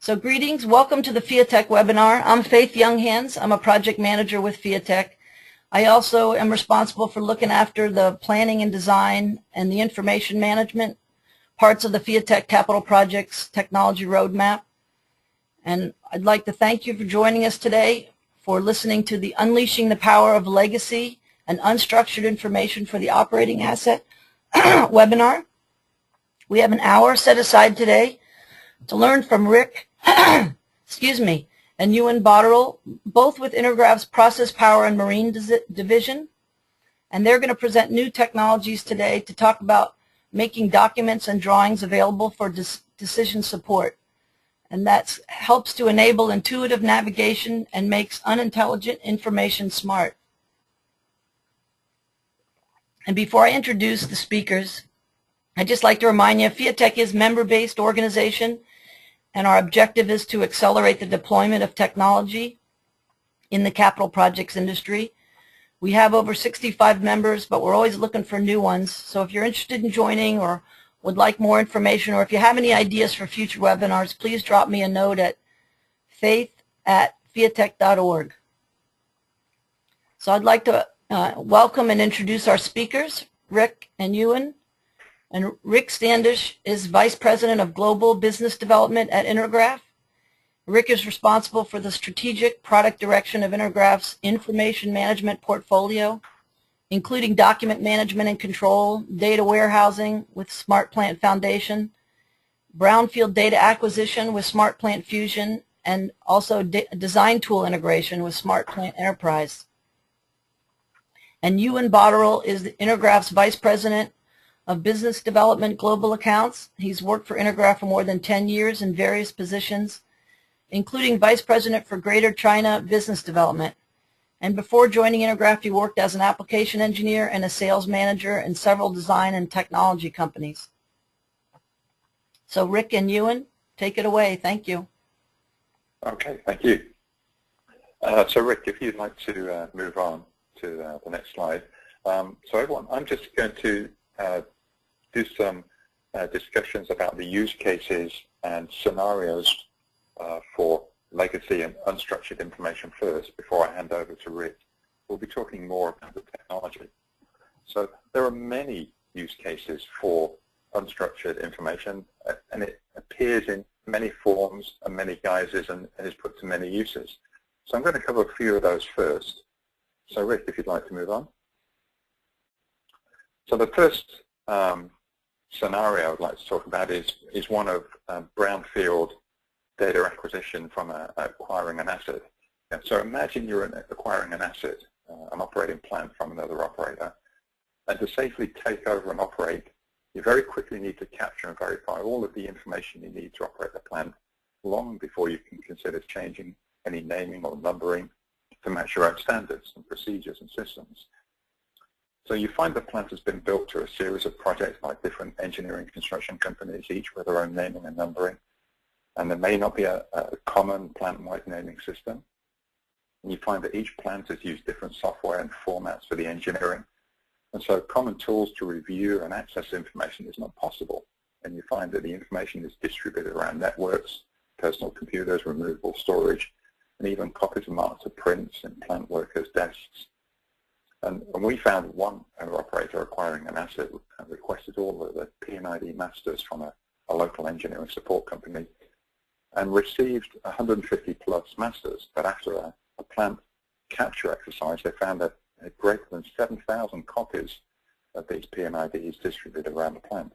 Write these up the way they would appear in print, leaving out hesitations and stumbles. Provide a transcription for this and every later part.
So greetings, welcome to the FIATech webinar. I'm Faith Younghands. I'm a project manager with FIATech. I also am responsible for looking after the planning and design and the information management parts of the FIATech Capital Projects Technology Roadmap. And I'd like to thank you for joining us today for listening to the Unleashing the Power of Legacy and Unstructured Information for the Operating Asset webinar. We have an hour set aside today to learn from Rick excuse me, and Ewan Botterill, both with Intergraph's Process Power and Marine Division. And they're going to present new technologies today to talk about making documents and drawings available for decision support. And that helps to enable intuitive navigation and makes unintelligent information smart. And before I introduce the speakers, I'd just like to remind you, FIATech is a member-based organization, and our objective is to accelerate the deployment of technology in the capital projects industry. We have over 65 members, but we're always looking for new ones. So if you're interested in joining or would like more information, or if you have any ideas for future webinars, please drop me a note at faith@fiatech.org. So I'd like to welcome and introduce our speakers, Rick and Ewan. And Rick Standish is Vice President of Global Business Development at Intergraph. Rick is responsible for the strategic product direction of Intergraph's information management portfolio, including document management and control, data warehousing with Smart Plant Foundation, Brownfield data acquisition with Smart Plant Fusion, and also design tool integration with Smart Plant Enterprise. And Ewan Botterill is Intergraph's Vice President of Business Development Global Accounts. He's worked for Intergraph for more than 10 years in various positions, including Vice President for Greater China Business Development. And before joining Intergraph, he worked as an application engineer and a sales manager in several design and technology companies. So Rick and Ewan, take it away. Thank you. Okay, thank you. So Rick, if you'd like to move on to the next slide. So everyone, I'm just going to do some discussions about the use cases and scenarios for legacy and unstructured information first before I hand over to Rick. We'll be talking more about the technology. So there are many use cases for unstructured information, and it appears in many forms and many guises and is put to many uses. So I'm going to cover a few of those first. So Rick, if you'd like to move on. So the first scenario I would like to talk about is one of brownfield data acquisition from acquiring an asset. So imagine you're acquiring an asset, an operating plant from another operator, and to safely take over and operate, you very quickly need to capture and verify all of the information you need to operate the plant long before you can consider changing any naming or numbering to match your own standards and procedures and systems. So you find the plant has been built to a series of projects by different engineering construction companies, each with their own naming and numbering. And there may not be a common plant-wide naming system. And you find that each plant has used different software and formats for the engineering. And so common tools to review and access information is not possible. And you find that the information is distributed around networks, personal computers, removable storage, and even copies of marks of prints in plant workers' desks. And we found one operator acquiring an asset requested all of the P&ID masters from a local engineering support company and received 150 plus masters. But after a plant capture exercise, they found that greater than 7,000 copies of these P&IDs distributed around the plant.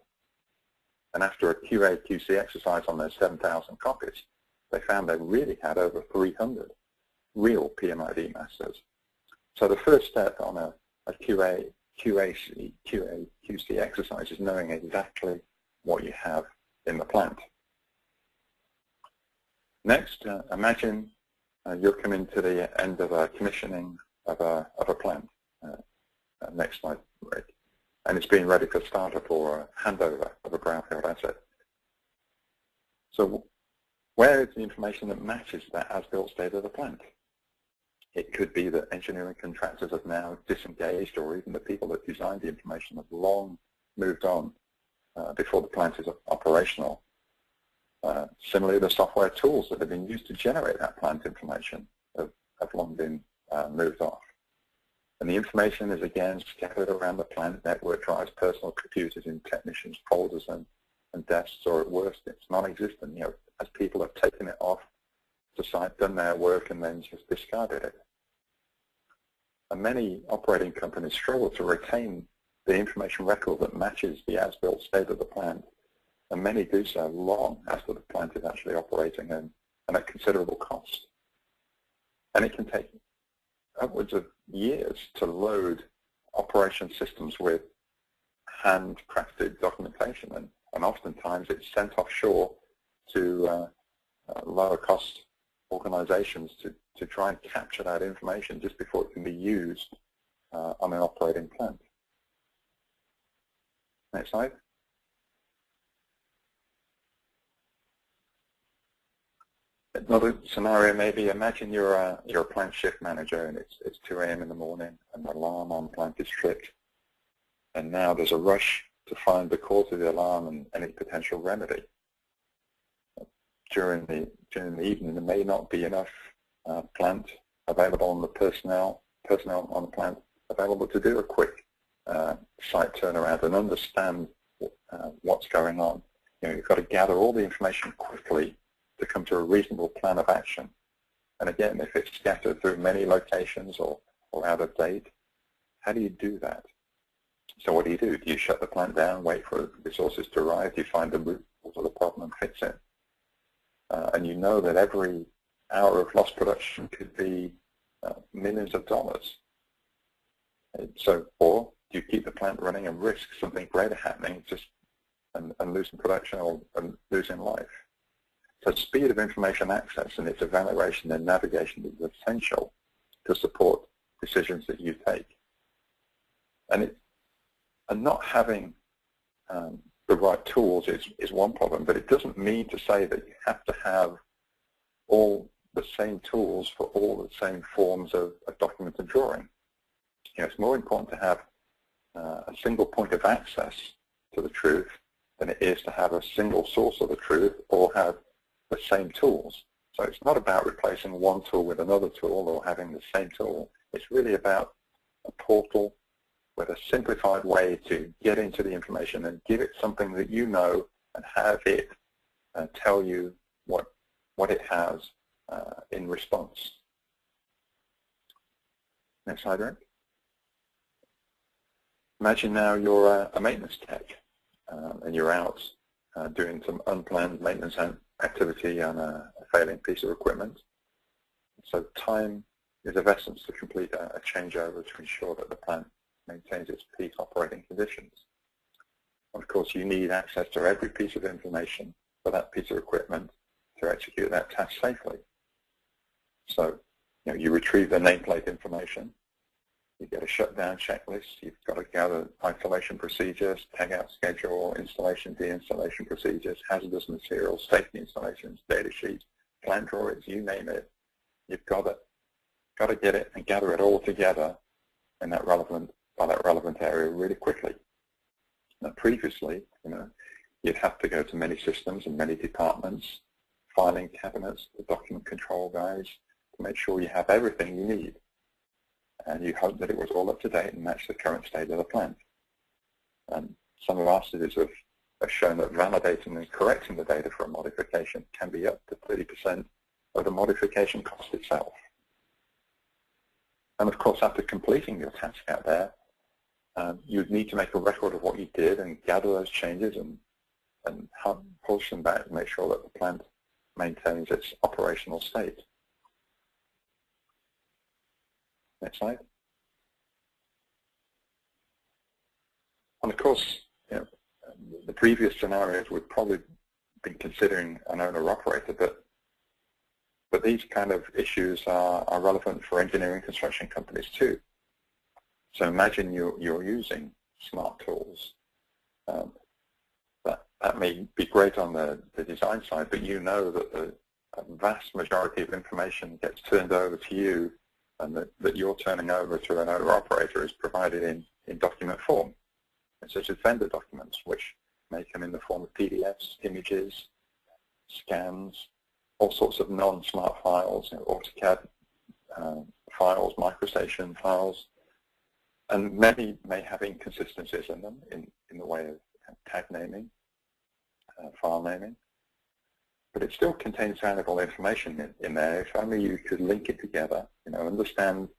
And after a QA/QC exercise on those 7,000 copies, they found they really had over 300 real P&ID masters. So the first step on a QA/QC exercise is knowing exactly what you have in the plant. Next, imagine you're coming to the end of a commissioning of a plant. Next slide, Rick. And it's being ready for startup or a handover of a brownfield asset. So where is the information that matches that as-built state of the plant? It could be that engineering contractors have now disengaged, or even the people that designed the information have long moved on before the plant is operational. Similarly, the software tools that have been used to generate that plant information have long been moved off. And the information is again scattered around the plant network drives, personal computers in technicians' folders and desks, or at worst, it's non-existent, you know, as people have taken it off the site, done their work, and then just discarded it. And many operating companies struggle to retain the information record that matches the as-built state of the plant, and many do so long after the plant is actually operating and at considerable cost. And it can take upwards of years to load operation systems with handcrafted documentation, and oftentimes it's sent offshore to lower cost organizations to try and capture that information just before it can be used on an operating plant. Next slide. Another scenario maybe, imagine you're a plant shift manager and it's 2 a.m. in the morning and the alarm on plant is tripped, and now there's a rush to find the cause of the alarm and any potential remedy. During the evening, there may not be enough plant available on the personnel on the plant available to do a quick site turnaround and understand what's going on. You know, you've got to gather all the information quickly to come to a reasonable plan of action. And again, if it's scattered through many locations or out of date, how do you do that? So what do? Do you shut the plant down, wait for resources to arrive? Do you find the root of the problem and fix it? And you know that every hour of lost production could be millions of dollars. So, or do you keep the plant running and risk something greater happening and losing production or losing life? So speed of information access and its evaluation and navigation is essential to support decisions that you take. And not having the right tools is one problem, but it doesn't mean to say that you have to have all the same tools for all the same forms of document and drawing. You know, it's more important to have a single point of access to the truth than it is to have a single source of the truth or have the same tools. So it's not about replacing one tool with another tool or having the same tool. It's really about a portal with a simplified way to get into the information and give it something that you know and have it tell you what it has in response. Next slide, Rick. Imagine now you're a maintenance tech and you're out doing some unplanned maintenance activity on a failing piece of equipment. So time is of essence to complete a changeover to ensure that the plant maintains its peak operating conditions. Of course, you need access to every piece of information for that piece of equipment to execute that task safely. So, you know, you retrieve the nameplate information, you get a shutdown checklist, you've got to gather isolation procedures, tag-out schedule, installation, de-installation procedures, hazardous materials, safety installations, data sheets, plant drawings, you name it. You've got to get it and gather it all together in that relevant area really quickly. Now, previously, you know, you'd have to go to many systems and many departments, filing cabinets, the document control guys, to make sure you have everything you need. And you hope that it was all up to date and matched the current state of the plant. And some of our studies have shown that validating and correcting the data for a modification can be up to 30% of the modification cost itself. And of course, after completing your task out there, you'd need to make a record of what you did and gather those changes and push them back to make sure that the plant maintains its operational state. Next slide. And of course, you know, the previous scenarios would probably be considering an owner-operator, but these kind of issues are relevant for engineering construction companies too. So imagine you're using smart tools. That may be great on the design side, but you know that the vast majority of information gets turned over to you and that you're turning over to an owner-operator is provided in document form, such as vendor documents, which may come in the form of PDFs, images, scans, all sorts of non-smart files, AutoCAD files, MicroStation files, and many may have inconsistencies in them in the way of tag naming, file naming, but it still contains valuable information in there. If only you could link it together, understand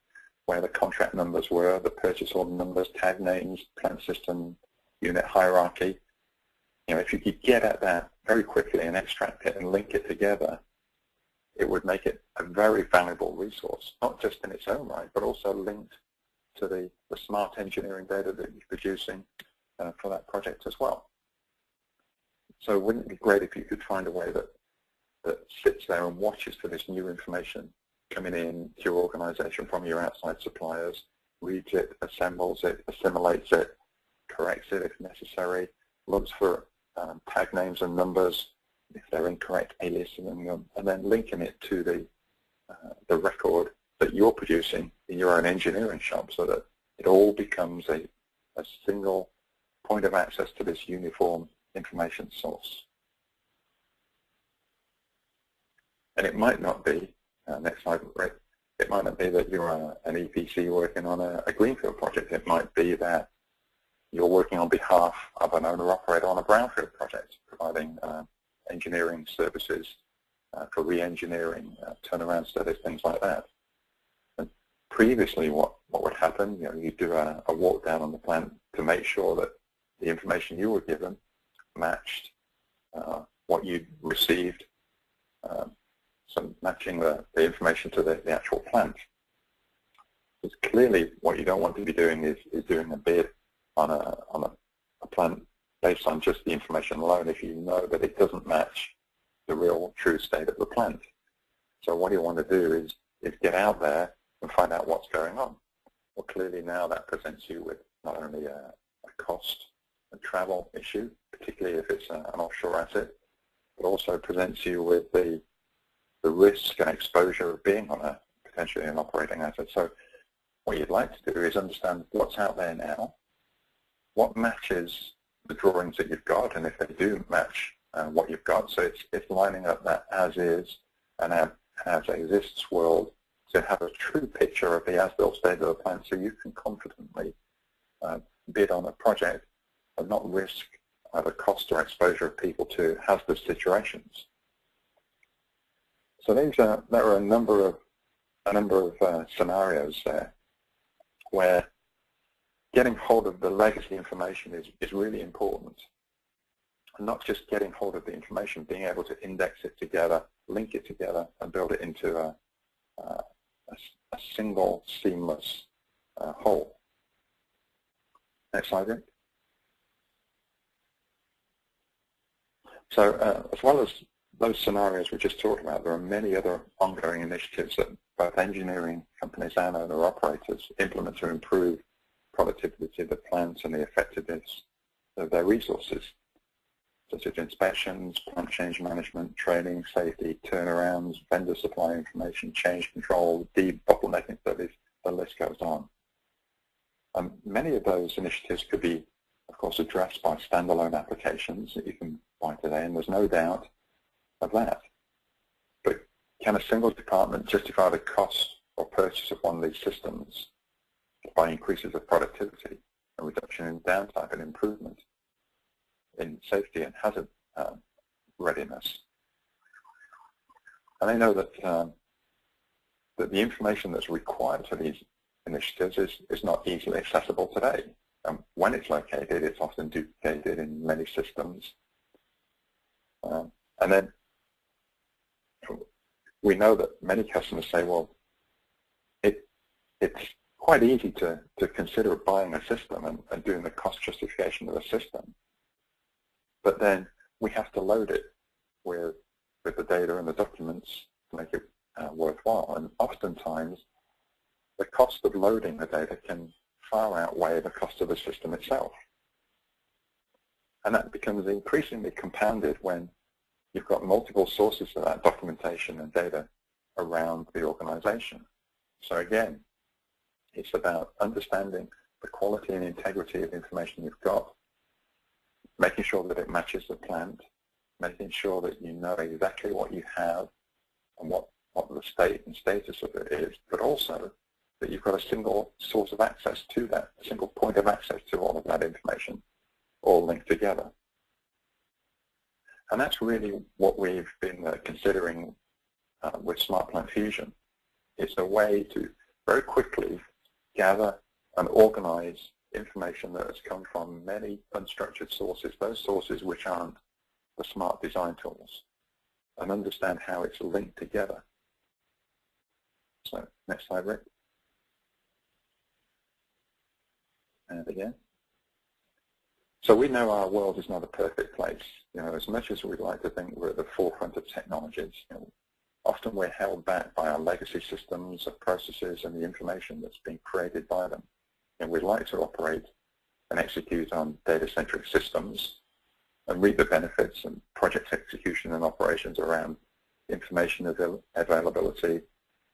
where the contract numbers were, the purchase order numbers, tag names, plant system, unit hierarchy. If you could get at that very quickly and extract it and link it together, it would make it a very valuable resource, not just in its own right, but also linked to the smart engineering data that you're producing for that project as well. So wouldn't it be great if you could find a way that sits there and watches for this new information coming in to your organization from your outside suppliers, reads it, assembles it, assimilates it, corrects it if necessary, looks for tag names and numbers if they're incorrect, aliasing them, and then linking it to the record that you're producing in your own engineering shop, so that it all becomes a single point of access to this uniform information source. And it might not be, next slide, Rick, it might not be that you're an EPC working on a greenfield project. It might be that you're working on behalf of an owner-operator on a brownfield project, providing engineering services for re-engineering, turnaround studies, things like that. And previously, what would happen, you do a walk down on the plant to make sure that the information you were given matched what you'd received, so matching the information to the actual plant. Because clearly, what you don't want to be doing is doing a bid on a plant based on just the information alone if you know that it doesn't match the real true state of the plant. So what you want to do is get out there and find out what's going on. Well, clearly now that presents you with not only a cost and travel issue, particularly if it's an offshore asset, but also presents you with the risk and exposure of being on potentially an operating asset. So what you'd like to do is understand what's out there now, what matches the drawings that you've got, and if they do match what you've got, so it's lining up that as is and as exists world to have a true picture of the as-built state of the plant, so you can confidently bid on a project and not risk the cost or exposure of people to hazardous situations. So there are a number of scenarios there where getting hold of the legacy information is really important. And not just getting hold of the information, being able to index it together, link it together, and build it into a single seamless whole. Next slide, Rick. So as well as those scenarios we just talked about, there are many other ongoing initiatives that both engineering companies and owner-operators implement to improve productivity of the plants and the effectiveness of their resources, such as inspections, plant change management, training, safety, turnarounds, vendor supply information, change control, debottlenecking studies, the list goes on. Many of those initiatives could be, of course, addressed by standalone applications that you can buy today, and there's no doubt of that. But can a single department justify the cost or purchase of one of these systems by increases of productivity, a reduction in downtime, and improvement in safety and hazard readiness? And I know that that the information that's required for these initiatives is not easily accessible today. When it's located, it's often duplicated in many systems. And then we know that many customers say, well, it's quite easy to consider buying a system and doing the cost justification of a system. But then we have to load it with the data and the documents to make it worthwhile. And oftentimes, the cost of loading the data can far outweigh the cost of the system itself. And that becomes increasingly compounded when you've got multiple sources of that documentation and data around the organization. So again, it's about understanding the quality and integrity of the information you've got, making sure that it matches the plant, making sure that you know exactly what you have and what the state and status of it is, but also that you've got a single source of access to that, a single point of access to all of that information, all linked together. And that's really what we've been considering with Smart Plant Fusion. It's a way to very quickly gather and organize information that has come from many unstructured sources, those sources which aren't the smart design tools, and understand how it's linked together. So, next slide, Rick. And again. So we know our world is not a perfect place. You know, as much as we'd like to think we're at the forefront of technologies, you know, often we're held back by our legacy systems of processes and the information that's being created by them. And we'd like to operate and execute on data-centric systems and reap the benefits and project execution and operations around information availability,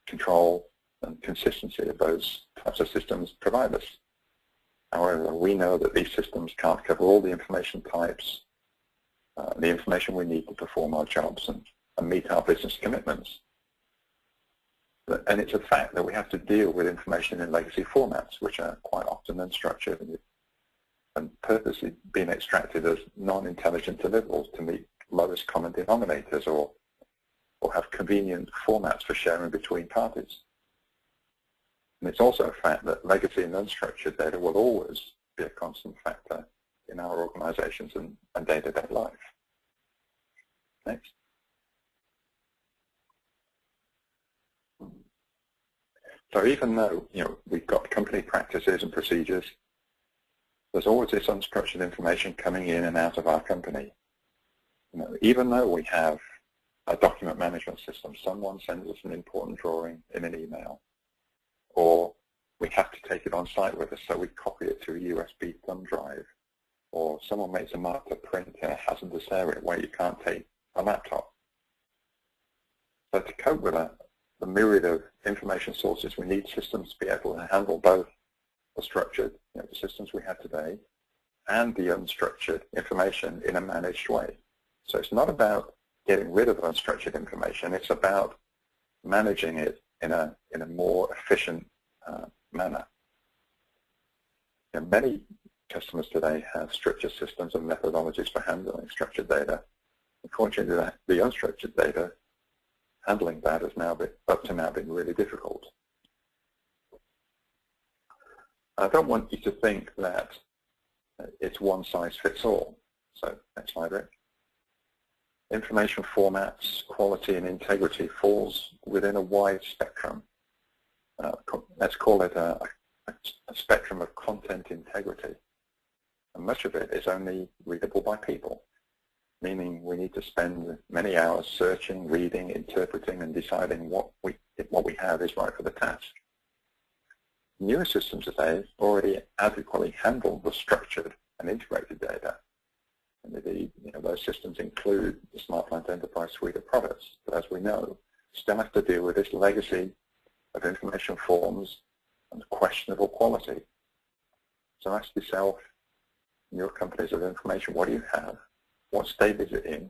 control, and consistency of those types of systems provide us. However, we know that these systems can't cover all the information types, the information we need to perform our jobs and meet our business commitments. And it's a fact that we have to deal with information in legacy formats, which are quite often unstructured and purposely being extracted as non-intelligent deliverables to meet lowest common denominators or have convenient formats for sharing between parties. And it's also a fact that legacy and unstructured data will always be a constant factor in our organizations and day-to-day life. Next. So even though, you know, we've got company practices and procedures, there's always this unstructured information coming in and out of our company. You know, even though we have a document management system, someone sends us an important drawing in an email, or we have to take it on site with us, so we copy it to a USB thumb drive, or someone makes a mark to print in a hazardous area where you can't take a laptop. So to cope with the myriad of information sources, we need systems to be able to handle both the structured, you know, the systems we have today, and the unstructured information in a managed way. So it's not about getting rid of unstructured information, it's about managing it in a more efficient manner. You know, many customers today have structured systems and methodologies for handling structured data. Unfortunately, the unstructured data, handling that has now been, up to now, been really difficult. I don't want you to think that it's one size fits all. So next slide, Rick. Information formats, quality, and integrity falls within a wide spectrum. Let's call it a spectrum of content integrity. And much of it is only readable by people, meaning we need to spend many hours searching, reading, interpreting, and deciding what we have is right for the task. Newer systems today already adequately handle the structured and integrated data. And indeed, you know, those systems include the Smart Plant Enterprise suite of products. But as we know, still have to deal with this legacy of information forms and questionable quality. So ask yourself, in your companies of information, what do you have? What state is it in?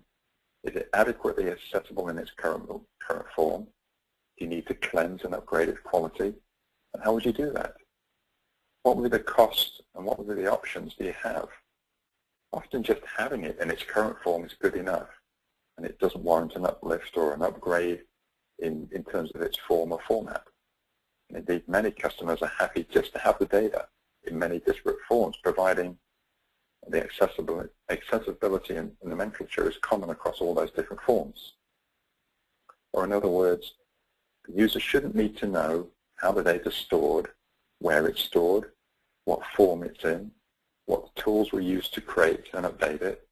Is it adequately accessible in its current form? Do you need to cleanse and upgrade its quality? And how would you do that? What would be the cost and what would be the options do you have? Often just having it in its current form is good enough, and it doesn't warrant an uplift or an upgrade in terms of its form or format. And indeed, many customers are happy just to have the data in many disparate forms, providing the accessibility and nomenclature is common across all those different forms. Or in other words, the user shouldn't need to know how the data is stored, where it's stored, what form it's in, what tools we use to create and update it,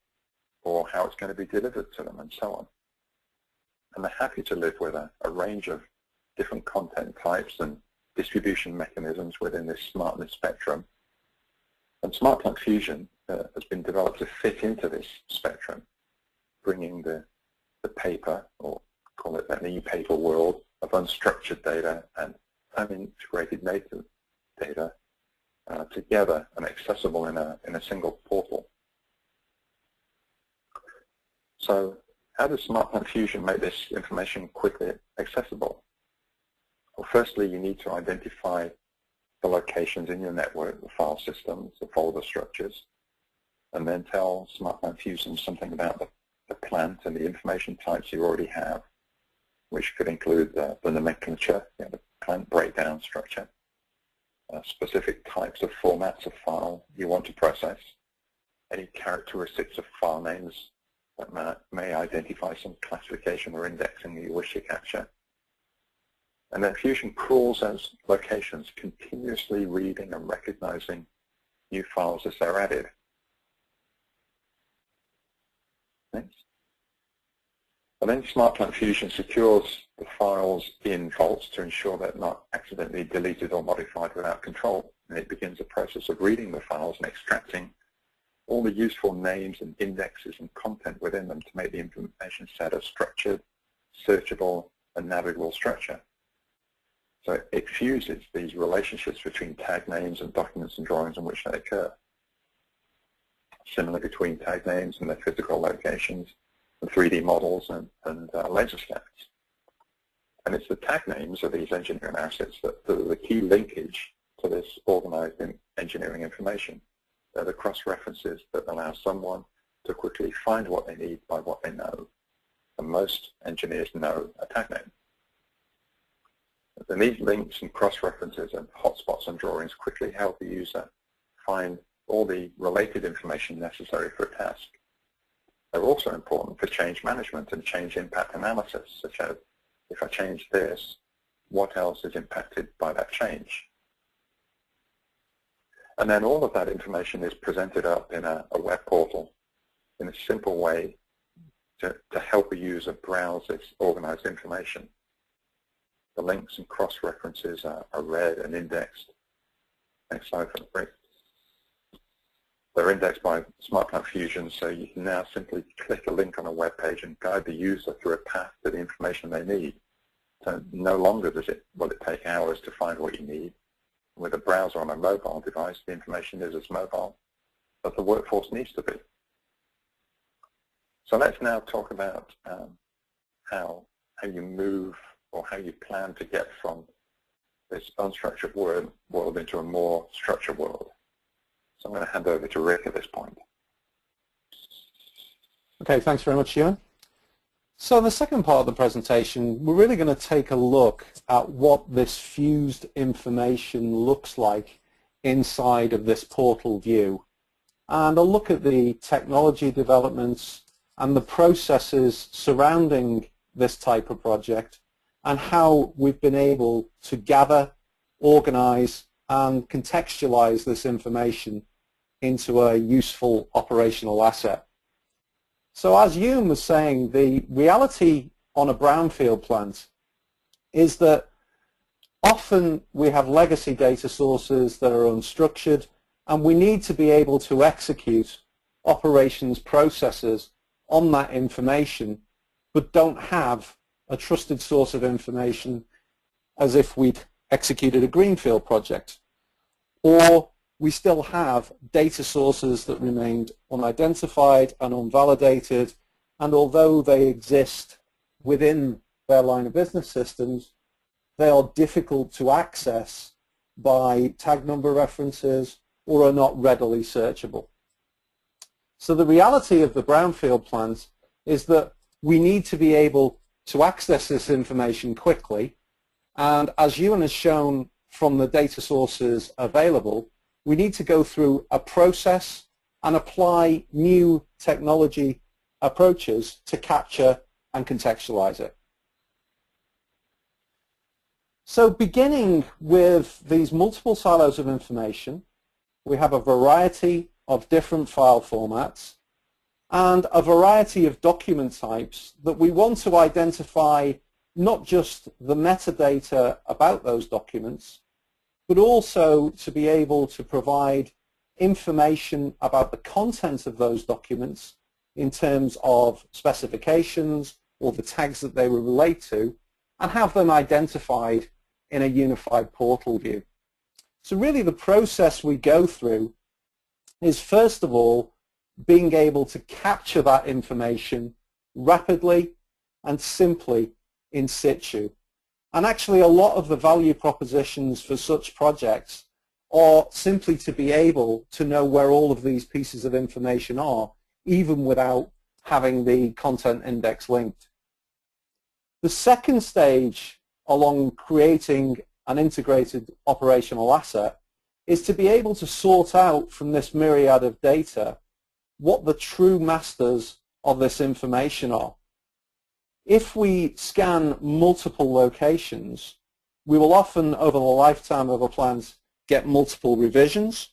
or how it's going to be delivered to them, and so on. And they're happy to live with a range of different content types and distribution mechanisms within this smartness spectrum. And Smart Plant Fusion has been developed to fit into this spectrum, bringing the paper, or call it an e-paper world, of unstructured data and unintegrated native data together and accessible in a single portal. So how does SmartPlant Fusion make this information quickly accessible? Well, firstly, you need to identify the locations in your network, the file systems, the folder structures, and then tell SmartPlant Fusion something about the plant and the information types you already have, which could include the nomenclature, the plant breakdown structure, specific types of formats of file you want to process, any characteristics of file names that may identify some classification or indexing that you wish to capture. And then Fusion crawls those locations, continuously reading and recognizing new files as they're added. Next. And then SmartPlant Fusion secures the files in vaults to ensure they're not accidentally deleted or modified without control. And it begins the process of reading the files and extracting all the useful names and indexes and content within them to make the information set a structured, searchable, and navigable structure. So it fuses these relationships between tag names and documents and drawings in which they occur. Similar between tag names and their physical locations, and 3D models and laser scans. And it's the tag names of these engineering assets that are the key linkage to this organized engineering information. They're the cross-references that allow someone to quickly find what they need by what they know. And most engineers know a tag name. And these links and cross-references and hotspots and drawings quickly help the user find all the related information necessary for a task. They're also important for change management and change impact analysis, such as if I change this, what else is impacted by that change? And then all of that information is presented up in a web portal in a simple way to help a user browse this organized information. The links and cross-references are read and indexed. Next slide, please. They're indexed by SmartPlant Fusion, so you can now simply click a link on a web page and guide the user through a path to the information they need. So no longer will it take hours to find what you need. With a browser on a mobile device, the information is as mobile as the workforce needs to be. So let's now talk about how you move or how you plan to get from this unstructured world into a more structured world. So I'm going to hand over to Rick at this point. Okay, thanks very much, Ewan. So in the second part of the presentation, we're really going to take a look at what this fused information looks like inside of this portal view. And I'll look at the technology developments and the processes surrounding this type of project and how we've been able to gather, organize, and contextualize this information into a useful operational asset. So as Ewan was saying, the reality on a brownfield plant is that often we have legacy data sources that are unstructured, and we need to be able to execute operations processes on that information, but don't have a trusted source of information as if we'd executed a greenfield project. Or we still have data sources that remained unidentified and unvalidated, and although they exist within their line of business systems, they are difficult to access by tag number references or are not readily searchable. So the reality of the brownfield plant is that we need to be able to access this information quickly, and as Ewan has shown from the data sources available, we need to go through a process and apply new technology approaches to capture and contextualize it. So beginning with these multiple silos of information, we have a variety of different file formats and a variety of document types that we want to identify not just the metadata about those documents, but also to be able to provide information about the content of those documents in terms of specifications or the tags that they will relate to, and have them identified in a unified portal view. So really the process we go through is, first of all, being able to capture that information rapidly and simply in situ. And actually a lot of the value propositions for such projects are simply to be able to know where all of these pieces of information are, even without having the content index linked. The second stage along creating an integrated operational asset is to be able to sort out from this myriad of data what the true masters of this information are. If we scan multiple locations, we will often, over the lifetime of a plant, get multiple revisions,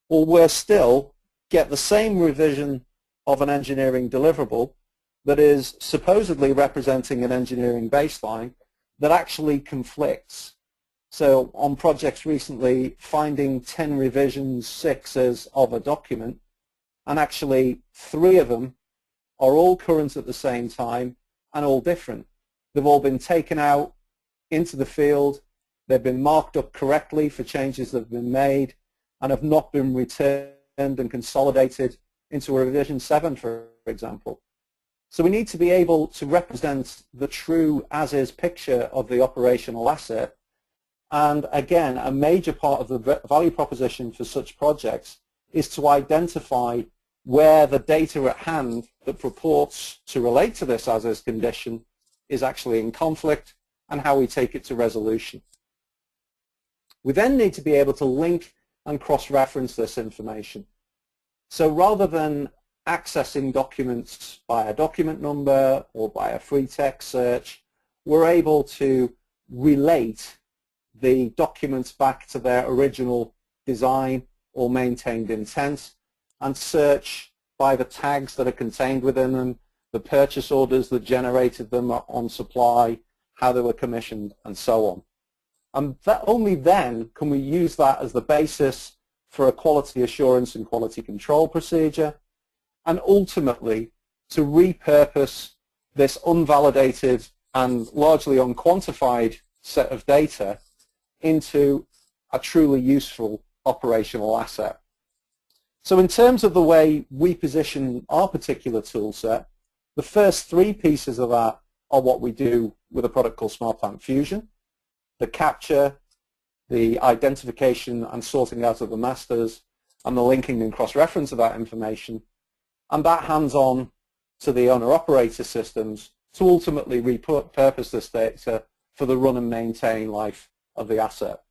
or worse still, get the same revision of an engineering deliverable that is supposedly representing an engineering baseline that actually conflicts. So on projects recently, finding 10 revisions, 6 of a document, and actually 3 of them are all current at the same time and all different. They've all been taken out into the field, they've been marked up correctly for changes that have been made, and have not been returned and consolidated into a revision 7, for example. So we need to be able to represent the true as-is picture of the operational asset. And again, a major part of the value proposition for such projects is to identify where the data at hand that purports to relate to this as-is condition is actually in conflict, and how we take it to resolution. We then need to be able to link and cross-reference this information. So rather than accessing documents by a document number or by a free text search, we're able to relate the documents back to their original design or maintained intent and search by the tags that are contained within them, the purchase orders that generated them on supply, how they were commissioned, and so on. And that only then can we use that as the basis for a quality assurance and quality control procedure, and ultimately to repurpose this unvalidated and largely unquantified set of data into a truly useful operational asset. So in terms of the way we position our particular tool set, the first 3 pieces of that are what we do with a product called Smart Plant Fusion: the capture, the identification and sorting out of the masters, and the linking and cross-reference of that information, and that hands-on to the owner-operator systems to ultimately repurpose this data for the run and maintain life of the asset.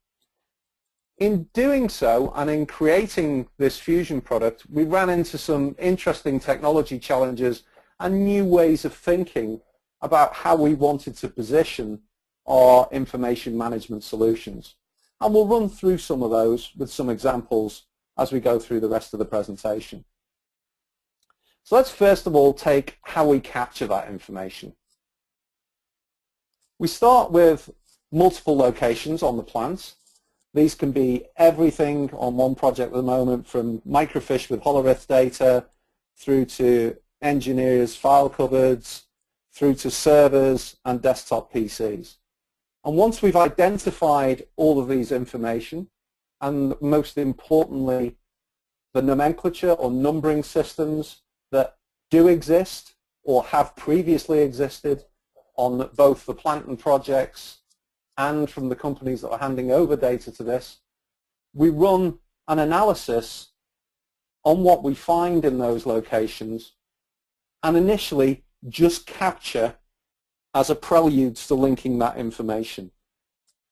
In doing so, and in creating this Fusion product, we ran into some interesting technology challenges and new ways of thinking about how we wanted to position our information management solutions. And we'll run through some of those with some examples as we go through the rest of the presentation. So let's first of all take how we capture that information. We start with multiple locations on the plant. These can be everything on one project at the moment, from microfiche with holorith data through to engineers' file cupboards, through to servers and desktop PCs. And once we've identified all of these information, and most importantly the nomenclature or numbering systems that do exist or have previously existed on both the plant and projects and from the companies that are handing over data to this, we run an analysis on what we find in those locations and initially just capture as a prelude to linking that information.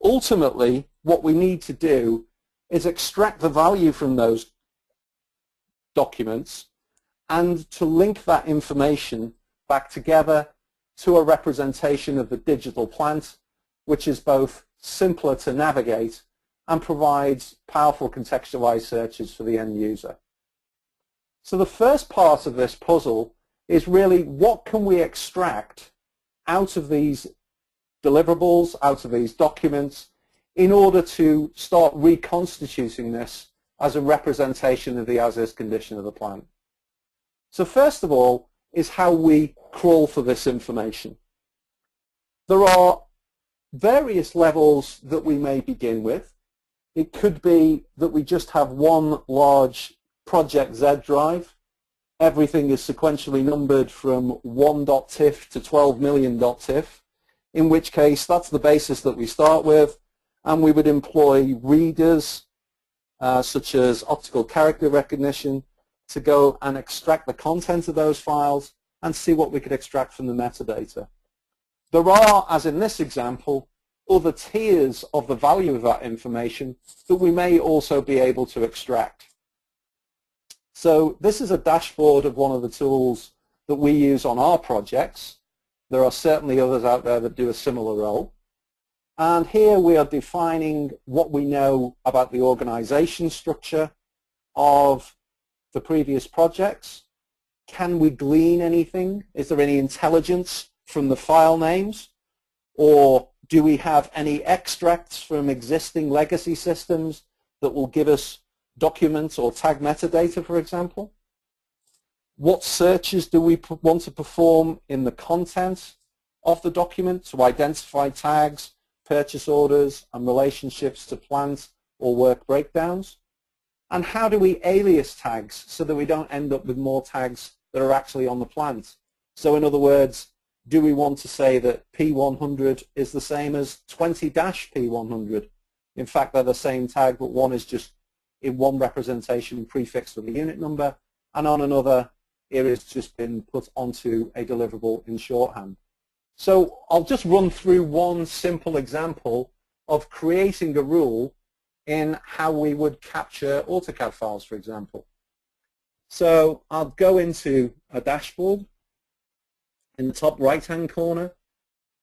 Ultimately, what we need to do is extract the value from those documents and to link that information back together to a representation of the digital plant, which is both simpler to navigate and provides powerful contextualized searches for the end user. So the first part of this puzzle is really, what can we extract out of these deliverables, out of these documents, in order to start reconstituting this as a representation of the as-is condition of the plant. So first of all is how we crawl for this information. There are various levels that we may begin with. It could be that we just have one large Project Z drive everything is sequentially numbered from 1.tiff to 12 million.tiff, in which case that's the basis that we start with, and we would employ readers such as optical character recognition to go and extract the content of those files and see what we could extract from the metadata. There are, as in this example, other tiers of the value of that information that we may also be able to extract. So this is a dashboard of one of the tools that we use on our projects. There are certainly others out there that do a similar role. And here we are defining what we know about the organization structure of the previous projects. Can we glean anything? Is there any intelligence from the file names? Or do we have any extracts from existing legacy systems that will give us documents or tag metadata, for example? What searches do we want to perform in the content of the document to identify tags, purchase orders, and relationships to plant or work breakdowns? And how do we alias tags so that we don't end up with more tags that are actually on the plant? So in other words, do we want to say that P100 is the same as 20-P100? In fact, they're the same tag, but one is just in one representation prefixed with a unit number, and on another it has just been put onto a deliverable in shorthand. So I'll just run through one simple example of creating a rule in how we would capture AutoCAD files, for example. So I'll go into a dashboard. In the top right-hand corner,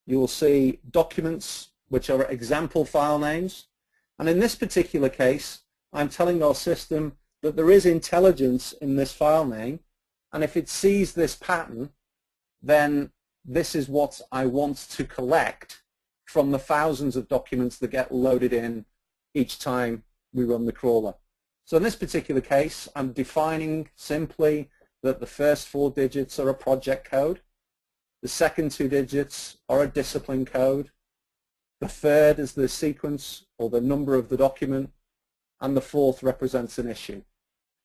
you will see documents, which are example file names. And in this particular case, I'm telling our system that there is intelligence in this file name, and if it sees this pattern, then this is what I want to collect from the thousands of documents that get loaded in each time we run the crawler. So in this particular case, I'm defining simply that the first 4 digits are a project code, the second 2 digits are a discipline code, the third is the sequence or the number of the document, and the fourth represents an issue.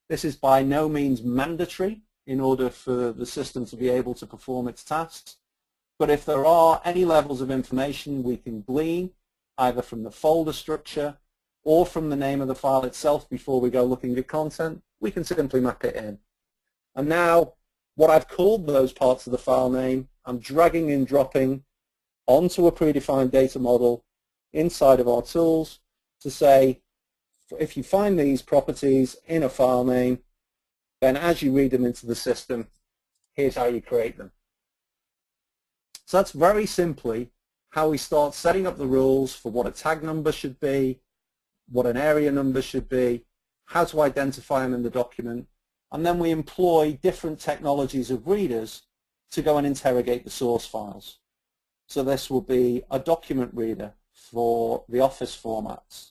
This is by no means mandatory in order for the system to be able to perform its tasks, but if there are any levels of information we can glean either from the folder structure or from the name of the file itself before we go looking at content, we can simply map it in. And now what I've called those parts of the file name, I'm dragging and dropping onto a predefined data model inside of our tools to say, if you find these properties in a file name, then as you read them into the system, here's how you create them. So that's very simply how we start setting up the rules for what a tag number should be, what an area number should be, how to identify them in the document, and then we employ different technologies of readers to go and interrogate the source files. So this will be a document reader for the Office formats,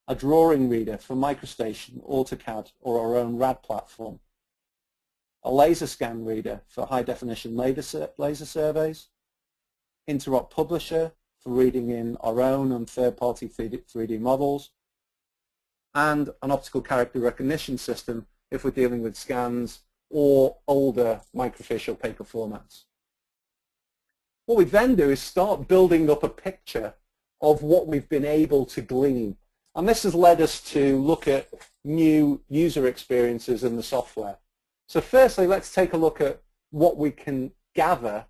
a drawing reader for MicroStation, AutoCAD, or our own RAD platform, a laser scan reader for high-definition laser surveys, Interop Publisher for reading in our own and third-party 3D models, and an optical character recognition system if we're dealing with scans or older microfiche or paper formats. What we then do is start building up a picture of what we've been able to glean. And this has led us to look at new user experiences in the software. So firstly, let's take a look at what we can gather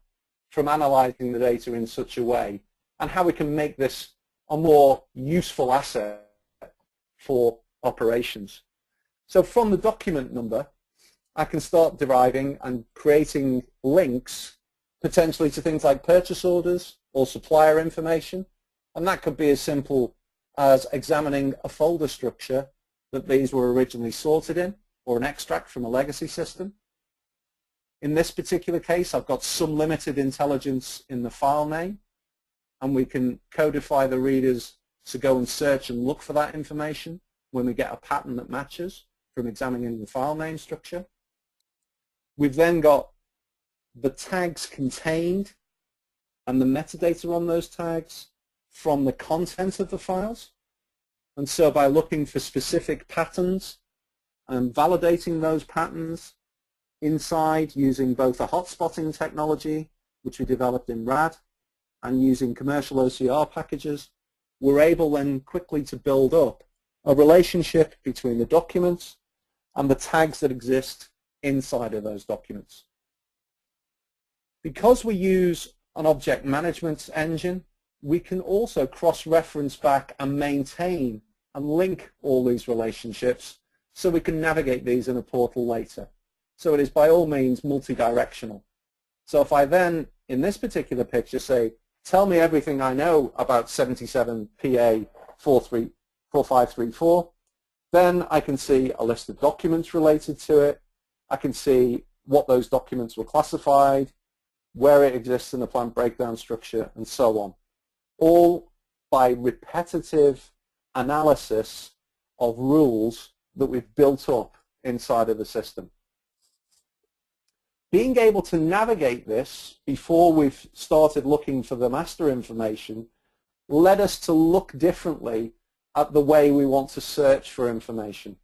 from analyzing the data in such a way and how we can make this a more useful asset for operations. So from the document number, I can start deriving and creating links potentially to things like purchase orders or supplier information. And that could be as simple as examining a folder structure that these were originally sorted in, or an extract from a legacy system. In this particular case, I've got some limited intelligence in the file name, and we can codify the readers to go and search and look for that information when we get a pattern that matches from examining the file name structure. We've then got the tags contained and the metadata on those tags from the content of the files. And so by looking for specific patterns and validating those patterns inside using both a hotspotting technology, which we developed in RAD, and using commercial OCR packages, we're able then quickly to build up a relationship between the documents and the tags that exist inside of those documents. Because we use an object management engine, we can also cross-reference back and maintain and link all these relationships so we can navigate these in a portal later. So it is by all means multi-directional. So if I then, in this particular picture, say, tell me everything I know about 77 PA 4534, then I can see a list of documents related to it. I can see what those documents were classified, where it exists in the plant breakdown structure, and so on. All by repetitive analysis of rules that we've built up inside of the system. Being able to navigate this before we've started looking for the master information led us to look differently at the way we want to search for information.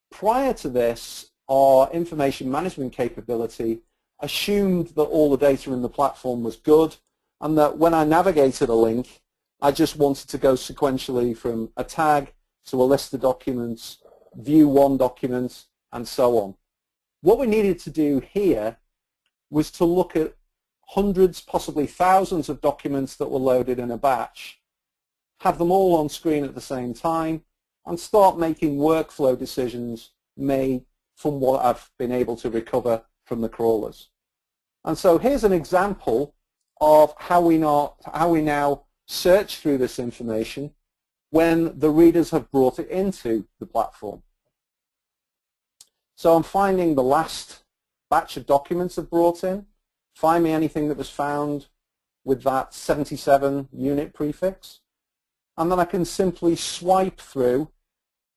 Prior to this, our information management capability assumed that all the data in the platform was good, and that when I navigated a link, I just wanted to go sequentially from a tag to a list of documents, view one document, and so on. What we needed to do here was to look at hundreds, possibly thousands of documents that were loaded in a batch, have them all on screen at the same time, and start making workflow decisions made from what I've been able to recover from the crawlers. And so here's an example of how we now search through this information when the readers have brought it into the platform. So I'm finding the last batch of documents I've brought in, find me anything that was found with that 77 unit prefix, and then I can simply swipe through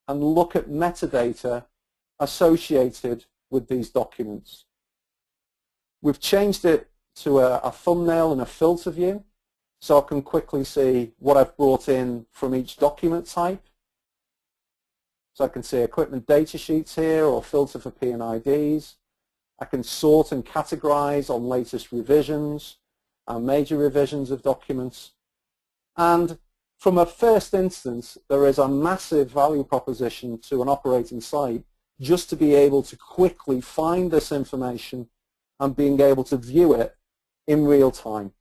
and look at metadata associated with these documents. We've changed it to a thumbnail and a filter view, so I can quickly see what I've brought in from each document type. So I can see equipment data sheets here, or filter for P&IDs. I can sort and categorize on latest revisions and major revisions of documents. And from a first instance, there is a massive value proposition to an operating site just to be able to quickly find this information and being able to view it in real time.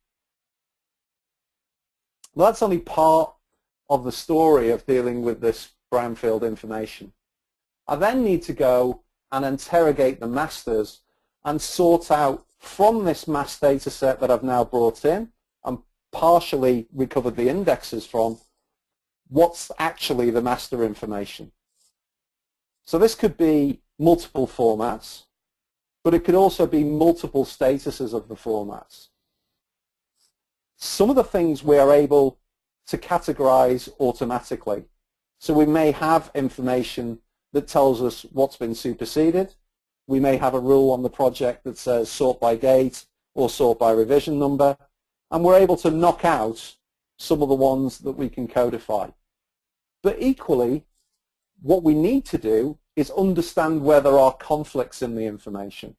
Well, that's only part of the story of dealing with this Brownfield information. I then need to go and interrogate the masters and sort out from this mass data set that I've now brought in and partially recovered the indexes from, what's actually the master information. So this could be multiple formats, but it could also be multiple statuses of the formats. Some of the things we are able to categorize automatically. So we may have information that tells us what's been superseded. We may have a rule on the project that says sort by date or sort by revision number, and we're able to knock out some of the ones that we can codify. But equally, what we need to do is understand where there are conflicts in the information.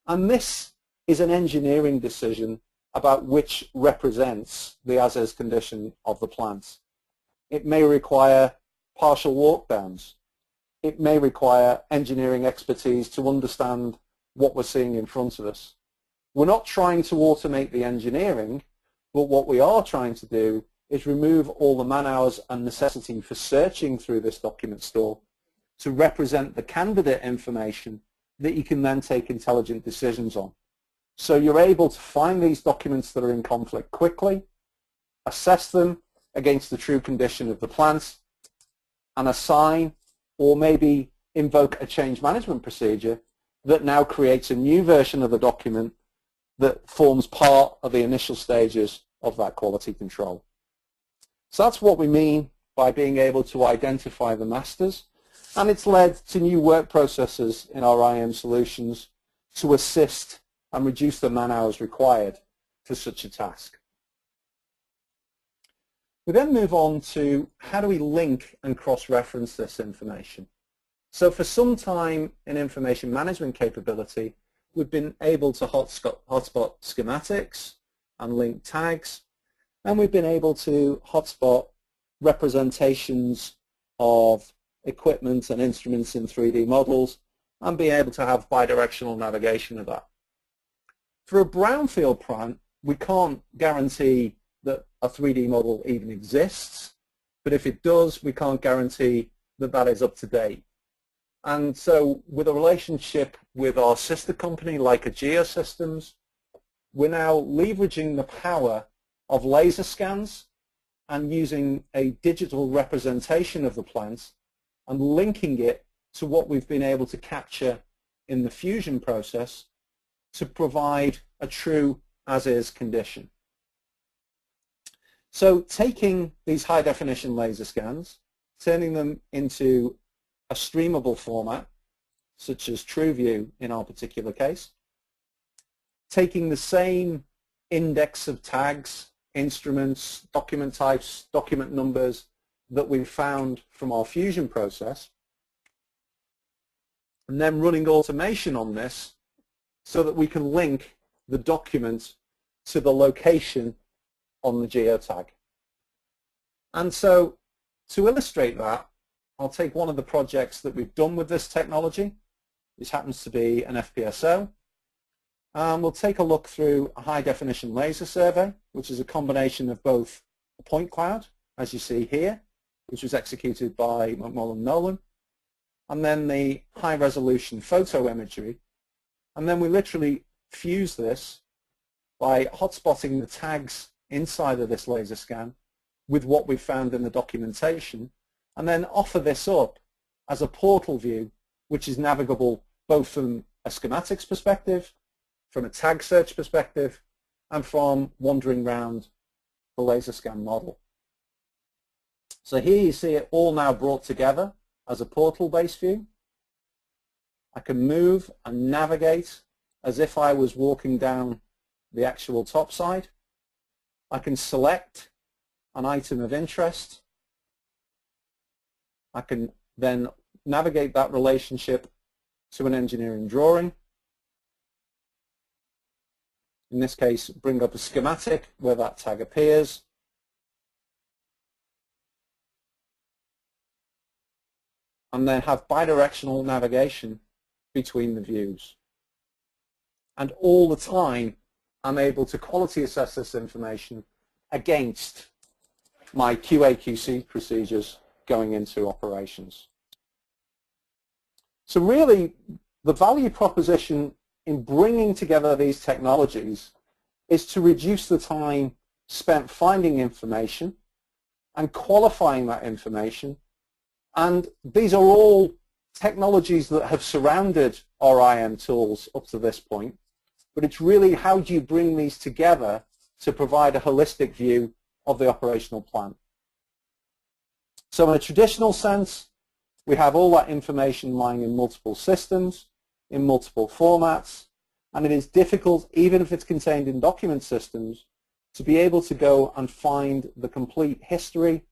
And this is an engineering decision about which represents the as-is condition of the plant. It may require partial walkdowns. It may require engineering expertise to understand what we're seeing in front of us. We're not trying to automate the engineering, but what we are trying to do is remove all the man-hours and necessity for searching through this document store to represent the candidate information that you can then take intelligent decisions on. So you're able to find these documents that are in conflict quickly, assess them against the true condition of the plant, and assign or maybe invoke a change management procedure that now creates a new version of the document that forms part of the initial stages of that quality control. So that's what we mean by being able to identify the masters, and it's led to new work processes in our IM solutions to assist and reduce the man-hours required for such a task. We then move on to how do we link and cross-reference this information. So for some time in information management capability, we've been able to hotspot schematics and link tags, and we've been able to hotspot representations of equipment and instruments in 3D models and be able to have bidirectional navigation of that. For a brownfield plant, we can't guarantee that a 3D model even exists, but if it does, we can't guarantee that that is up to date. And so with a relationship with our sister company like Agea Systems, we're now leveraging the power of laser scans and using a digital representation of the plant and linking it to what we've been able to capture in the fusion process to provide a true as-is condition. So taking these high-definition laser scans, turning them into a streamable format, such as TrueView in our particular case, taking the same index of tags, instruments, document types, document numbers that we've found from our fusion process, and then running automation on this so that we can link the document to the location on the geotag. And so to illustrate that, I'll take one of the projects that we've done with this technology. This happens to be an FPSO. We'll take a look through a high-definition laser survey, which is a combination of both a point cloud, as you see here, which was executed by McMullen Nolan, and then the high-resolution photo imagery. And then we literally fuse this by hotspotting the tags inside of this laser scan with what we found in the documentation, and then offer this up as a portal view, which is navigable both from a schematics perspective, from a tag search perspective, and from wandering around the laser scan model. So here you see it all now brought together as a portal-based view. I can move and navigate as if I was walking down the actual top side. I can select an item of interest. I can then navigate that relationship to an engineering drawing. In this case, bring up a schematic where that tag appears. And then have bidirectional navigation between the views. And all the time, I'm able to quality assess this information against my QA/QC procedures going into operations. So really, the value proposition in bringing together these technologies is to reduce the time spent finding information and qualifying that information. And these are all technologies that have surrounded our IM tools up to this point. But it's really how do you bring these together to provide a holistic view of the operational plan. So in a traditional sense, we have all that information lying in multiple systems, in multiple formats, and it is difficult, even if it's contained in document systems, to be able to go and find the complete history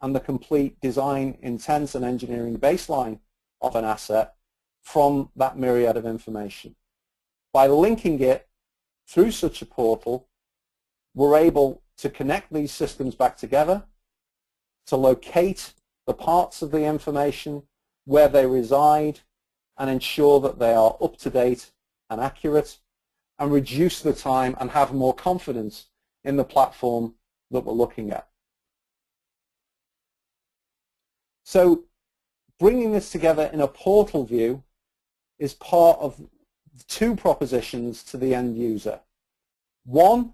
and the complete design intent and engineering baseline of an asset from that myriad of information. By linking it through such a portal, we're able to connect these systems back together, to locate the parts of the information where they reside and ensure that they are up to date and accurate, and reduce the time and have more confidence in the platform that we're looking at. So bringing this together in a portal view is part of two propositions to the end user. One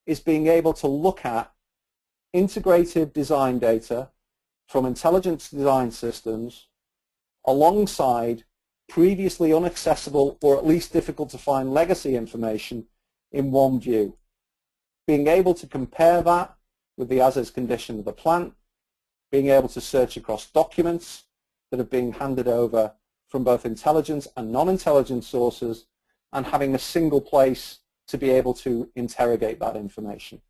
is being able to look at integrated design data from intelligent design systems alongside previously inaccessible or at least difficult to find legacy information in one view. Being able to compare that with the as-is condition of the plant, being able to search across documents that are being handed over from both intelligence and non-intelligent sources, and having a single place to be able to interrogate that information.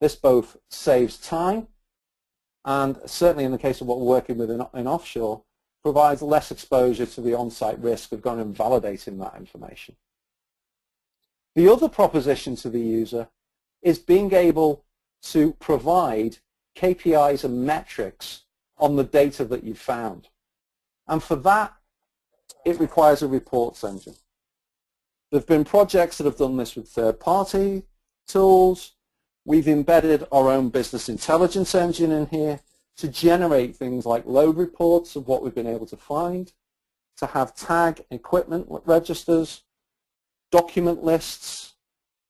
This both saves time and certainly in the case of what we're working with in offshore, provides less exposure to the on-site risk of going and validating that information. The other proposition to the user is being able to provide KPIs and metrics on the data that you've found. And for that, it requires a reports engine. There have been projects that have done this with third-party tools. We've embedded our own business intelligence engine in here to generate things like load reports of what we've been able to find, to have tag equipment registers, document lists,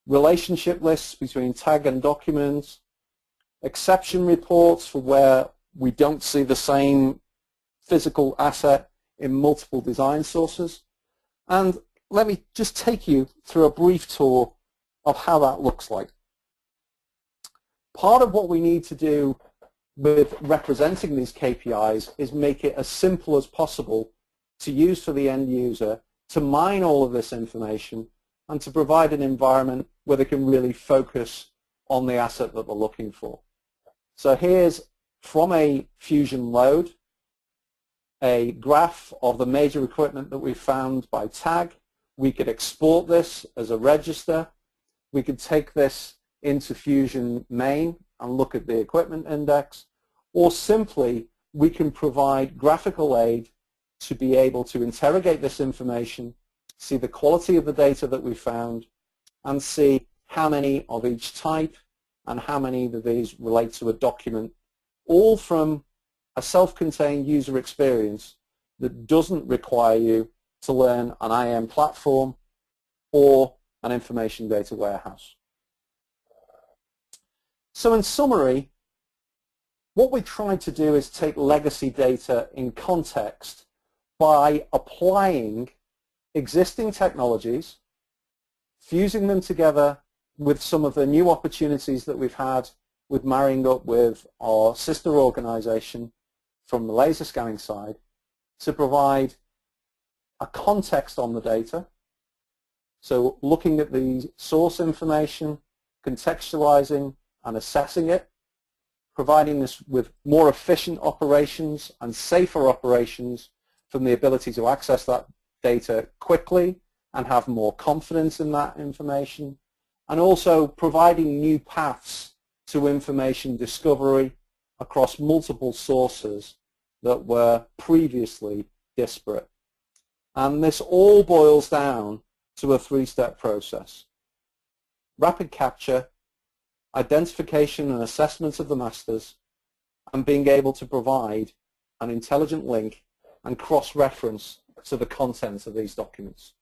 relationship lists between tag and documents, exception reports for where we don't see the same physical asset in multiple design sources. And let me just take you through a brief tour of how that looks like. Part of what we need to do with representing these KPIs is make it as simple as possible to use for the end user to mine all of this information and to provide an environment where they can really focus on the asset that they're looking for. So here's, from a Fusion load, a graph of the major equipment that we found by tag. We could export this as a register. We could take this into Fusion main and look at the equipment index, or simply we can provide graphical aid to be able to interrogate this information, see the quality of the data that we found, and see how many of each type and how many of these relate to a document, all from a self-contained user experience that doesn't require you to learn an IAM platform or an information data warehouse. So in summary, what we tried to do is take legacy data in context by applying existing technologies, fusing them together with some of the new opportunities that we've had with marrying up with our sister organization from the laser scanning side to provide a context on the data. So looking at the source information, contextualizing and assessing it, providing us with more efficient operations and safer operations from the ability to access that data quickly and have more confidence in that information, and also providing new paths to information discovery across multiple sources that were previously disparate. And this all boils down to a three-step process: rapid capture, identification and assessment of the masters, and being able to provide an intelligent link and cross-reference to the content of these documents.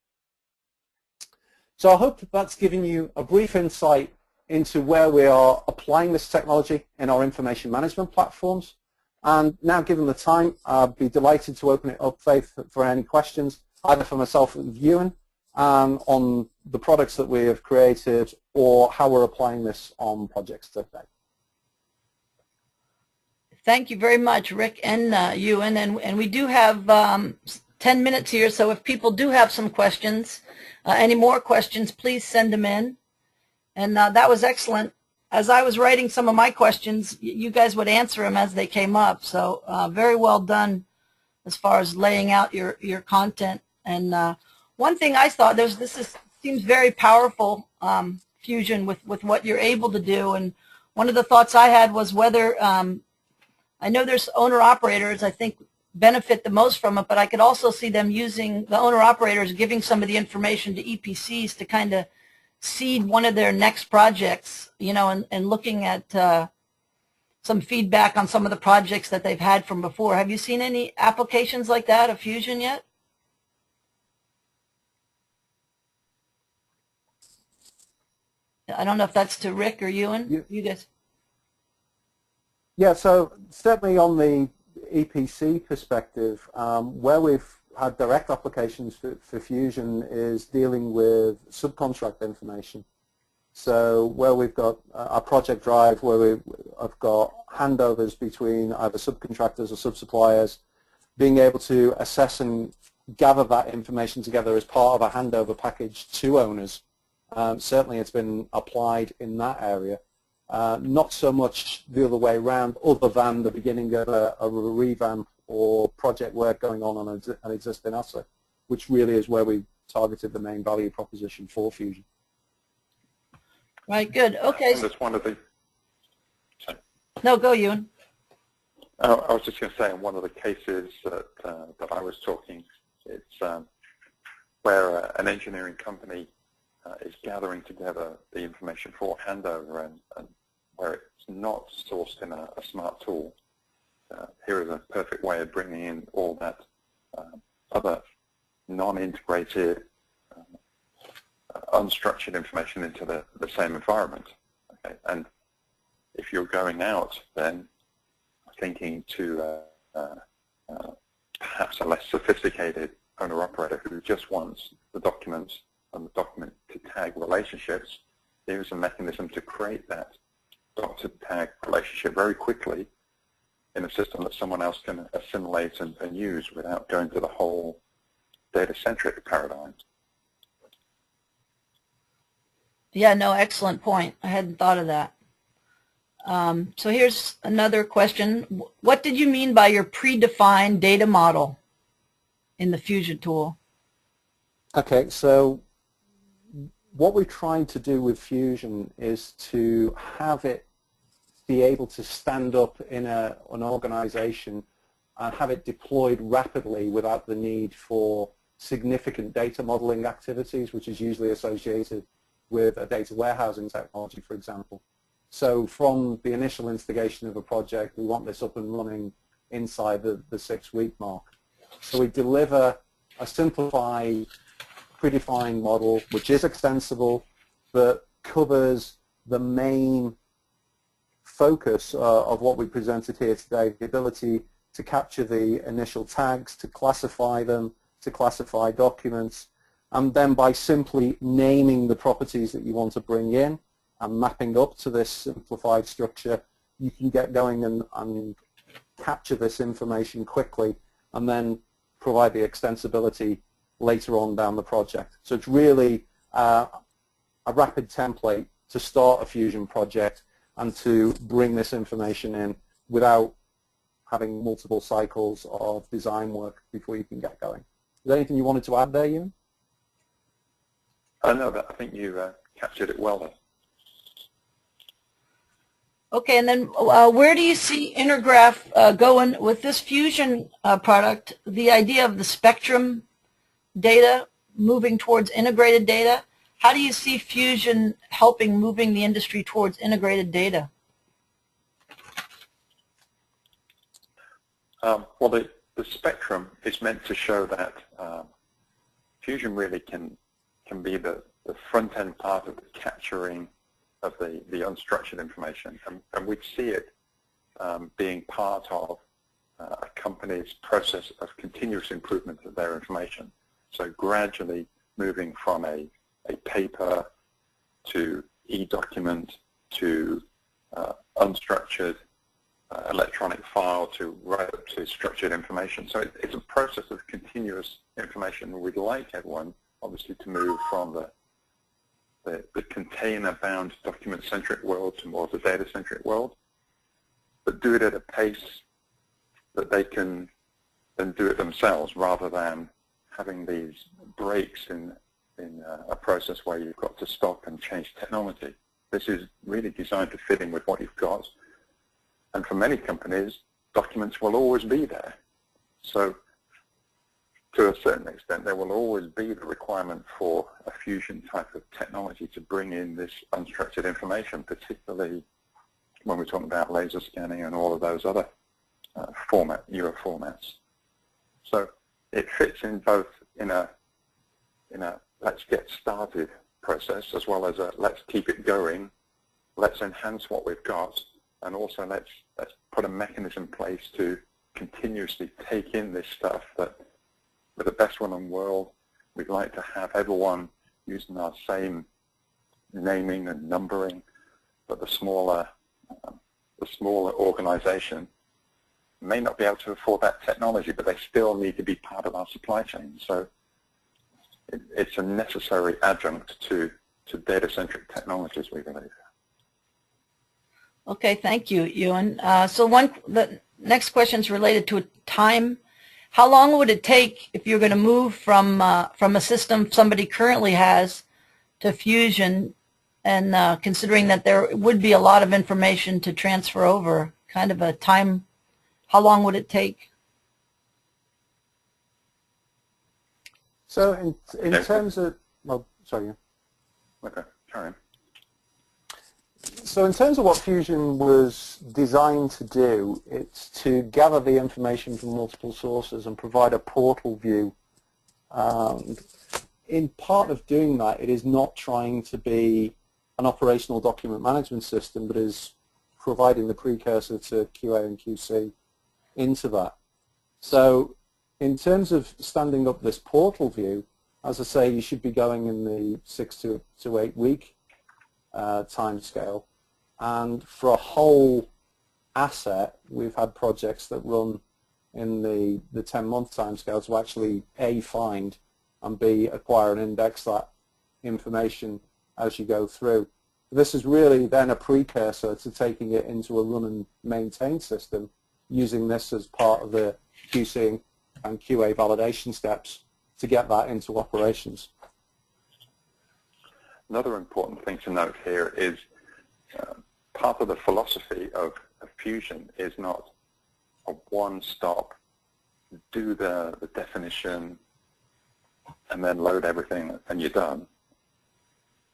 So I hope that's given you a brief insight into where we are applying this technology in our information management platforms. And now, given the time, I'd be delighted to open it up, Faith, for any questions, either for myself or Ewan, on the products that we have created or how we're applying this on projects today. Thank you very much, Rick and Ewan. And we do have 10 minutes here, so if people do have some questions, any more questions, please send them in. And that was excellent. As I was writing some of my questions, you guys would answer them as they came up. So very well done as far as laying out your content. And one thing I thought, seems very powerful, Fusion, with what you're able to do. And one of the thoughts I had was whether, I know there's owner-operators, I think, benefit the most from it, but I could also see them using, the owner-operators giving some of the information to EPCs to kind of seed one of their next projects, you know, and looking at some feedback on some of the projects that they've had from before. Have you seen any applications like that of Fusion yet? I don't know if that's to Rick or Ewan. You guys. Yeah, so certainly on the EPC perspective, where we've had direct applications for Fusion is dealing with subcontract information. So where we've got a project drive where we've got handovers between either subcontractors or sub-suppliers, being able to assess and gather that information together as part of a handover package to owners. Certainly it's been applied in that area. not so much the other way around, other than the beginning of a revamp or project work going on an existing asset, which really is where we targeted the main value proposition for Fusion. Right, good. Okay. And that's one of the... Sorry. No, go, Ewan. I was just going to say, in one of the cases that I was talking, it's where an engineering company is gathering together the information for handover and where it's not sourced in a smart tool. Here is a perfect way of bringing in all that other non-integrated, unstructured information into the same environment. Okay? And if you're going out then thinking to perhaps a less sophisticated owner-operator who just wants the documents and the document to tag relationships, there's a mechanism to create that doc to tag relationship very quickly in a system that someone else can assimilate and use without going to the whole data-centric paradigm. Yeah, no, excellent point. I hadn't thought of that. So here's another question. What did you mean by your predefined data model in the Fusion tool? Okay, so what we're trying to do with Fusion is to have it be able to stand up in an organization and have it deployed rapidly without the need for significant data modeling activities, which is usually associated with a data warehousing technology, for example. So from the initial instigation of a project, we want this up and running inside the 6-week mark. So we deliver a simplified, predefined model, which is extensible, but covers the main focus of what we presented here today, the ability to capture the initial tags, to classify them, to classify documents, and then by simply naming the properties that you want to bring in and mapping up to this simplified structure, you can get going and capture this information quickly and then provide the extensibility later on down the project. So it's really a rapid template to start a Fusion project and to bring this information in without having multiple cycles of design work before you can get going. Is there anything you wanted to add there, Ewan? No, but I think you captured it well there. Okay, and then where do you see Intergraph going with this Fusion product? The idea of the spectrum data moving towards integrated data. How do you see Fusion helping moving the industry towards integrated data? Well, the spectrum is meant to show that Fusion really can be the front-end part of the capturing of the unstructured information, and we see it being part of a company's process of continuous improvement of their information. So gradually moving from a paper to e-document to unstructured electronic file to right up to structured information. So it's a process of continuous information. We'd like everyone, obviously, to move from the container-bound document-centric world to more of the data-centric world, but do it at a pace that they can then do it themselves rather than having these breaks in a process where you've got to stop and change technology. This is really designed to fit in with what you've got. And for many companies, documents will always be there. So to a certain extent, there will always be the requirement for a Fusion type of technology to bring in this unstructured information, particularly when we're talking about laser scanning and all of those other newer formats. So it fits in both in a let's get started process as well as a let's keep it going, let's enhance what we've got, and also let's put a mechanism in place to continuously take in this stuff that with the best one in the world, we'd like to have everyone using our same naming and numbering, but the smaller organization may not be able to afford that technology, but they still need to be part of our supply chain. So it's a necessary adjunct to data-centric technologies, we believe. Okay, thank you, Ewan. So the next question is related to time. How long would it take if you're going to move from a system somebody currently has to Fusion, and considering that there would be a lot of information to transfer over, kind of a time, how long would it take? So in terms of, well, sorry. Okay, carry on. So in terms of what Fusion was designed to do, it's to gather the information from multiple sources and provide a portal view. And in part of doing that, it is not trying to be an operational document management system, but is providing the precursor to QA and QC into that. So in terms of standing up this portal view, as I say, you should be going in the 6 to 8 week time scale. And for a whole asset, we've had projects that run in the 10-month time scale to actually A, find, and B, acquire and index that information as you go through. This is really then a precursor to taking it into a run and maintain system, using this as part of the QC and QA validation steps to get that into operations. Another important thing to note here is part of the philosophy of Fusion is not a one-stop, do the definition and then load everything and you're done.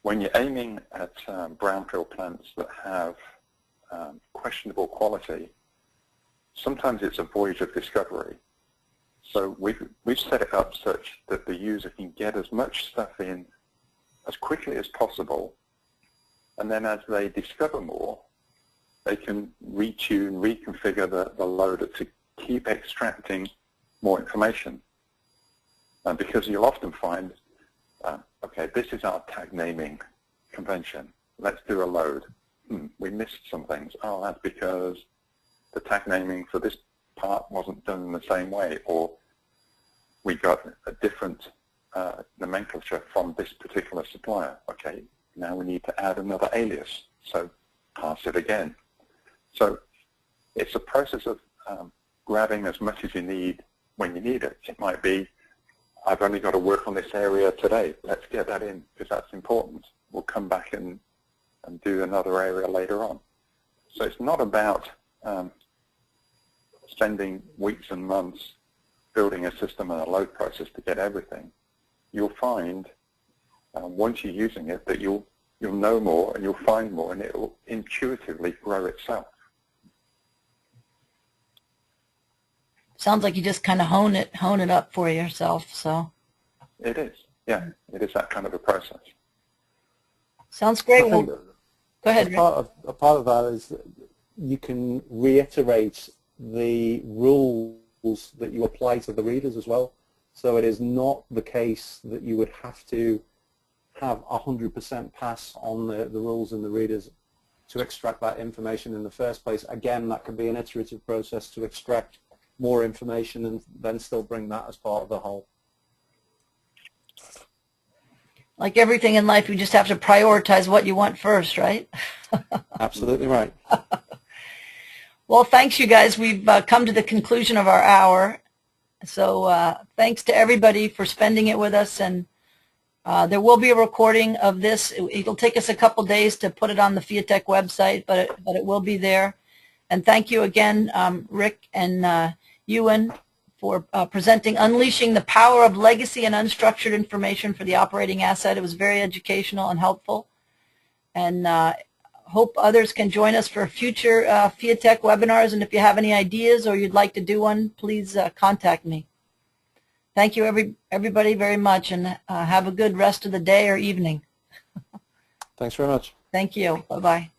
When you're aiming at brownfield plants that have questionable quality, sometimes it's a voyage of discovery. So we've set it up such that the user can get as much stuff in as quickly as possible, and then as they discover more, they can retune, reconfigure the loader to keep extracting more information. Because you'll often find, okay, this is our tag naming convention. Let's do a load. We missed some things. Oh, that's because the tag naming for this part wasn't done in the same way, or we got a different nomenclature from this particular supplier. Okay, now we need to add another alias, so pass it again. So it's a process of grabbing as much as you need when you need it. It might be, I've only got to work on this area today. Let's get that in because that's important. We'll come back and do another area later on. So it's not about spending weeks and months building a system and a load process to get everything. You'll find once you're using it that you'll know more and you'll find more, and it will intuitively grow itself. Sounds like you just kind of hone it up for yourself. So it is, yeah, it is that kind of a process. Sounds great. Well, go ahead. A part of that is that you can reiterate the rules that you apply to the readers as well. So it is not the case that you would have to have 100% pass on the rules and the readers to extract that information in the first place. Again, that can be an iterative process to extract more information and then still bring that as part of the whole. Like everything in life, you just have to prioritize what you want first, right? Absolutely right. Well, thanks, you guys. We've come to the conclusion of our hour. So thanks to everybody for spending it with us. And there will be a recording of this. It'll take us a couple days to put it on the FIATech website, but it will be there. And thank you again, Rick and Ewan, for presenting Unleashing the Power of Legacy and Unstructured Information for the Operating Asset. It was very educational and helpful. And hope others can join us for future FIATech webinars. And if you have any ideas or you'd like to do one, please contact me. Thank you, everybody, very much, and have a good rest of the day or evening. Thanks very much. Thank you. Bye-bye.